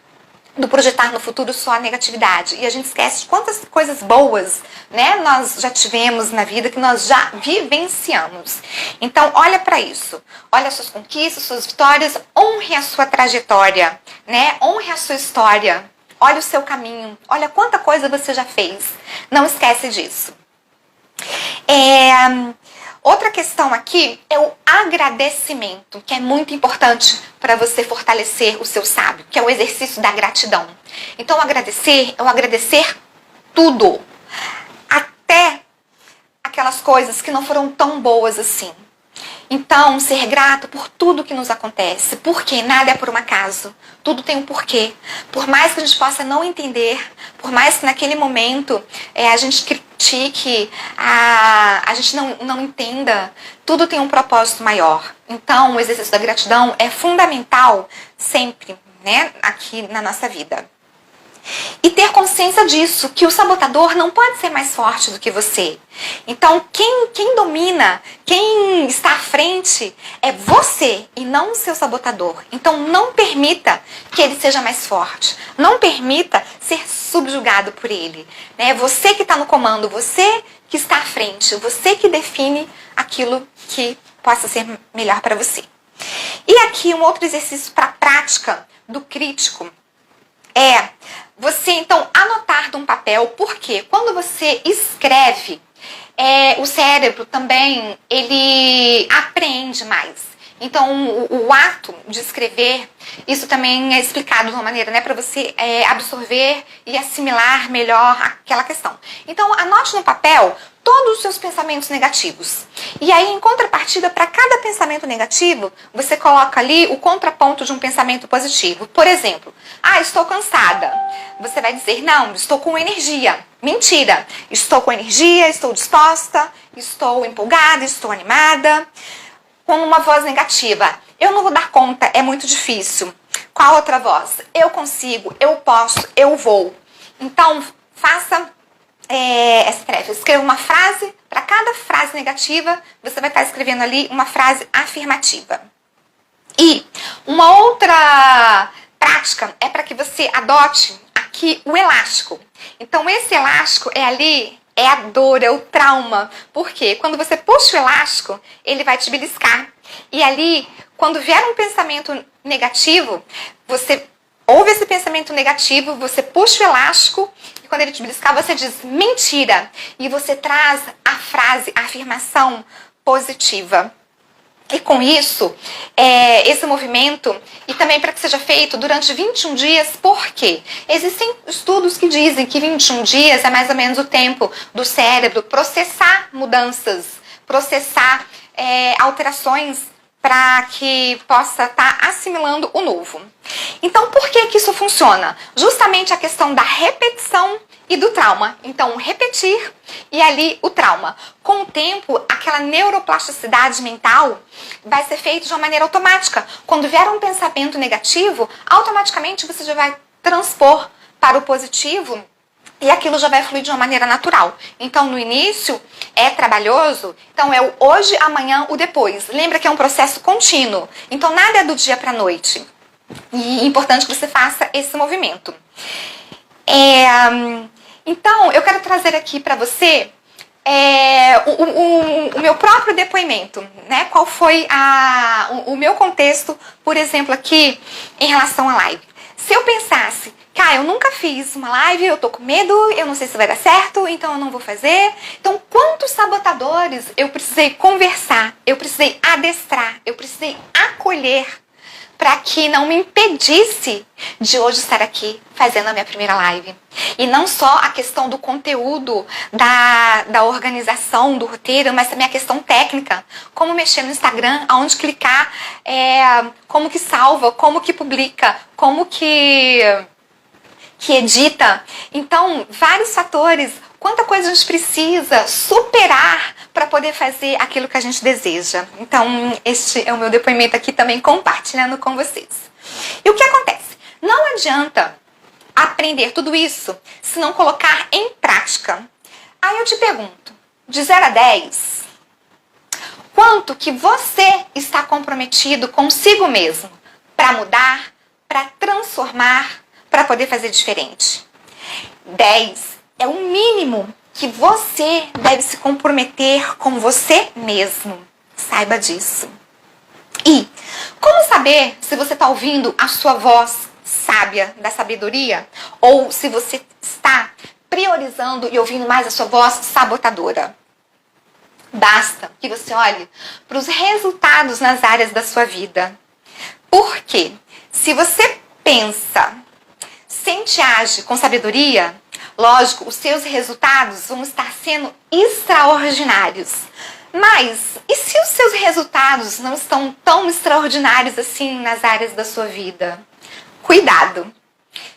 do projetar no futuro só a negatividade. E a gente esquece de quantas coisas boas, né, nós já tivemos na vida, que nós já vivenciamos. Então, olha para isso. Olha as suas conquistas, suas vitórias, honre a sua trajetória, né? Honre a sua história. Olha o seu caminho. Olha quanta coisa você já fez. Não esquece disso. Outra questão aqui é o agradecimento, que é muito importante para você fortalecer o seu sábio, que é o exercício da gratidão. Então, agradecer é o agradecer tudo, até aquelas coisas que não foram tão boas assim. Então, ser grato por tudo que nos acontece, porque nada é por um acaso, tudo tem um porquê. Por mais que a gente possa não entender, por mais que naquele momento a gente critique, a gente não entenda, tudo tem um propósito maior. Então, o exercício da gratidão é fundamental sempre, né, aqui na nossa vida. E ter consciência disso, que o sabotador não pode ser mais forte do que você. Então, quem domina, quem está à frente é você e não o seu sabotador. Então, não permita que ele seja mais forte. Não permita ser subjugado por ele. É você que está no comando, você que está à frente, você que define aquilo que possa ser melhor para você. E aqui um outro exercício para a prática do crítico é você, então, anotar num papel, porque quando você escreve, o cérebro também, ele aprende mais. Então, o ato de escrever, isso também é explicado de uma maneira, né, para você absorver e assimilar melhor aquela questão. Então, anote no papel todos os seus pensamentos negativos. E aí, em contrapartida, para cada pensamento negativo, você coloca ali o contraponto de um pensamento positivo. Por exemplo, estou cansada. Você vai dizer, não, estou com energia. Mentira, estou com energia, estou disposta, estou empolgada, estou animada. Com uma voz negativa, eu não vou dar conta, é muito difícil. Qual outra voz? Eu consigo, eu posso, eu vou. Então, faça essa tarefa. Escreva uma frase, para cada frase negativa, você vai estar escrevendo ali uma frase afirmativa. E uma outra prática é para que você adote aqui o elástico. Então, esse elástico é a dor, é o trauma. Por quê? Quando você puxa o elástico, ele vai te beliscar. E ali, quando vier um pensamento negativo, você ouve esse pensamento negativo, você puxa o elástico, e quando ele te beliscar, você diz mentira. E você traz a frase, a afirmação positiva. E com isso, esse movimento, e também para que seja feito durante 21 dias, por quê? Existem estudos que dizem que 21 dias é mais ou menos o tempo do cérebro processar mudanças, processar alterações para que possa estar assimilando o novo. Então, por que que isso funciona? Justamente a questão da repetição e do trauma. Então, repetir e ali o trauma. Com o tempo, aquela neuroplasticidade mental vai ser feita de uma maneira automática. Quando vier um pensamento negativo, automaticamente você já vai transpor para o positivo e aquilo já vai fluir de uma maneira natural. Então, no início, é trabalhoso. Então, é o hoje, amanhã, o depois. Lembra que é um processo contínuo. Então, nada é do dia para a noite. E é importante que você faça esse movimento. Então, eu quero trazer aqui para você o meu próprio depoimento, né? Qual foi o meu contexto, por exemplo, aqui em relação à live. Se eu pensasse, eu nunca fiz uma live, eu tô com medo, eu não sei se vai dar certo, então eu não vou fazer. Então, quantos sabotadores eu precisei conversar, eu precisei adestrar, eu precisei acolher para que não me impedisse de hoje estar aqui fazendo a minha primeira live. E não só a questão do conteúdo, da organização, do roteiro, mas também a questão técnica. Como mexer no Instagram, aonde clicar, como que salva, como que publica, como que edita. Então, vários fatores, quanta coisa a gente precisa superar para poder fazer aquilo que a gente deseja. Então, este é o meu depoimento aqui também compartilhando com vocês. E o que acontece? Não adianta aprender tudo isso se não colocar em prática. Aí eu te pergunto, de 0 a 10, quanto que você está comprometido consigo mesmo para mudar, para transformar, para poder fazer diferente? 10 é o mínimo que você deve se comprometer com você mesmo. Saiba disso. E como saber se você está ouvindo a sua voz sábia da sabedoria ou se você está priorizando e ouvindo mais a sua voz sabotadora? Basta que você olhe para os resultados nas áreas da sua vida. Porque se você pensa, sente e age com sabedoria, lógico, os seus resultados vão estar sendo extraordinários. Mas, e se os seus resultados não estão tão extraordinários assim nas áreas da sua vida? Cuidado!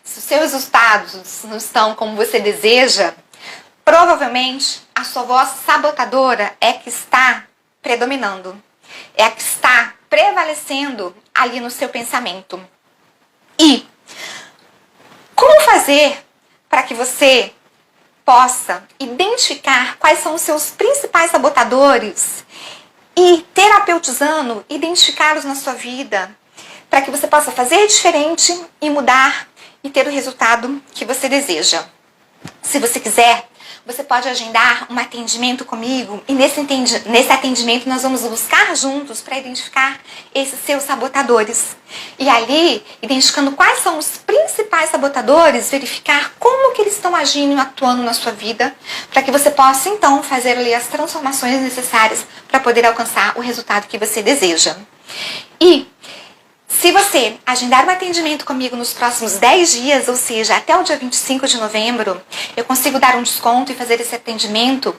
Se os seus resultados não estão como você deseja, provavelmente a sua voz sabotadora é que está predominando. É a que está prevalecendo ali no seu pensamento. E como fazer para que você possa identificar quais são os seus principais sabotadores e, terapeutizando, identificá-los na sua vida, para que você possa fazer diferente e mudar e ter o resultado que você deseja? Se você quiser, você pode agendar um atendimento comigo e nesse atendimento nós vamos buscar juntos para identificar esses seus sabotadores. E ali, identificando quais são os principais sabotadores, verificar como que eles estão agindo e atuando na sua vida, para que você possa então fazer ali as transformações necessárias para poder alcançar o resultado que você deseja. E se você agendar um atendimento comigo nos próximos 10 dias, ou seja, até o dia 25 de novembro, eu consigo dar um desconto e fazer esse atendimento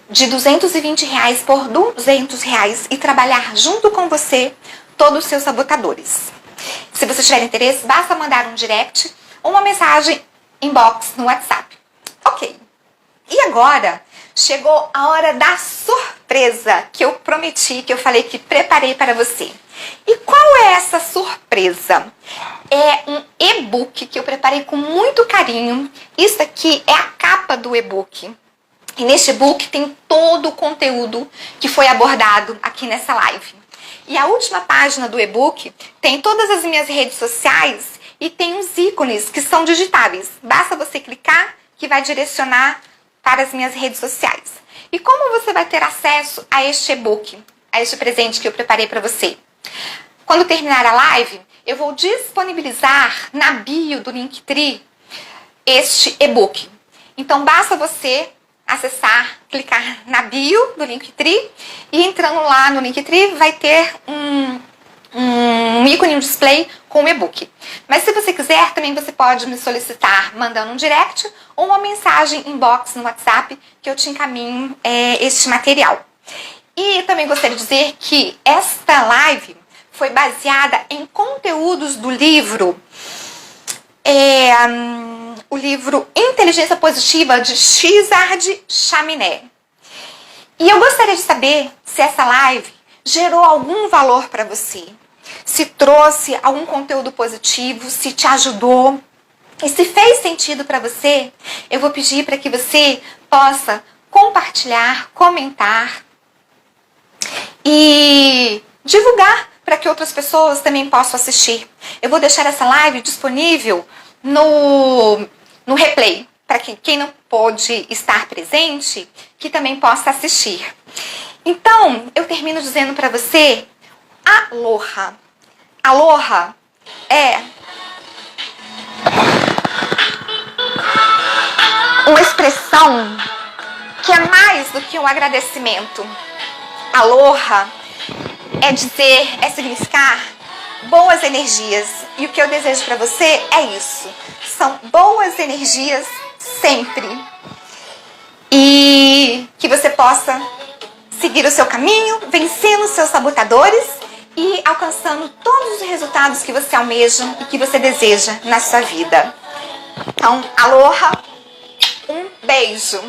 de R$220 por R$200 e trabalhar junto com você todos os seus sabotadores. Se você tiver interesse, basta mandar um direct ou uma mensagem inbox no WhatsApp. Ok. E agora chegou a hora da surpresa que eu prometi, que eu falei que preparei para você. E qual é essa surpresa? É um e-book que eu preparei com muito carinho. Isso aqui é a capa do e-book. E neste e-book tem todo o conteúdo que foi abordado aqui nessa live. E a última página do e-book tem todas as minhas redes sociais e tem uns ícones que são digitáveis. Basta você clicar que vai direcionar para as minhas redes sociais. E como você vai ter acesso a este e-book, a este presente que eu preparei para você? Quando terminar a live, eu vou disponibilizar na bio do Linktree este e-book. Então, basta você acessar, clicar na bio do Linktree e entrando lá no Linktree vai ter um ícone, um display com o e-book. Mas se você quiser, também você pode me solicitar mandando um direct ou uma mensagem inbox no WhatsApp que eu te encaminho este material. E também gostaria de dizer que esta live foi baseada em conteúdos do livro, o livro Inteligência Positiva de César Chaminé. E eu gostaria de saber se essa live gerou algum valor para você, se trouxe algum conteúdo positivo, se te ajudou. E se fez sentido para você, eu vou pedir para que você possa compartilhar, comentar e divulgar para que outras pessoas também possam assistir. Eu vou deixar essa live disponível no replay, para que quem não pôde estar presente, que também possa assistir. Então, eu termino dizendo para você, aloha. Aloha é uma expressão que é mais do que um agradecimento. Aloha é significar boas energias. E o que eu desejo para você é isso. São boas energias sempre. E que você possa seguir o seu caminho, vencendo os seus sabotadores e alcançando todos os resultados que você almeja e que você deseja na sua vida. Então, aloha, um beijo.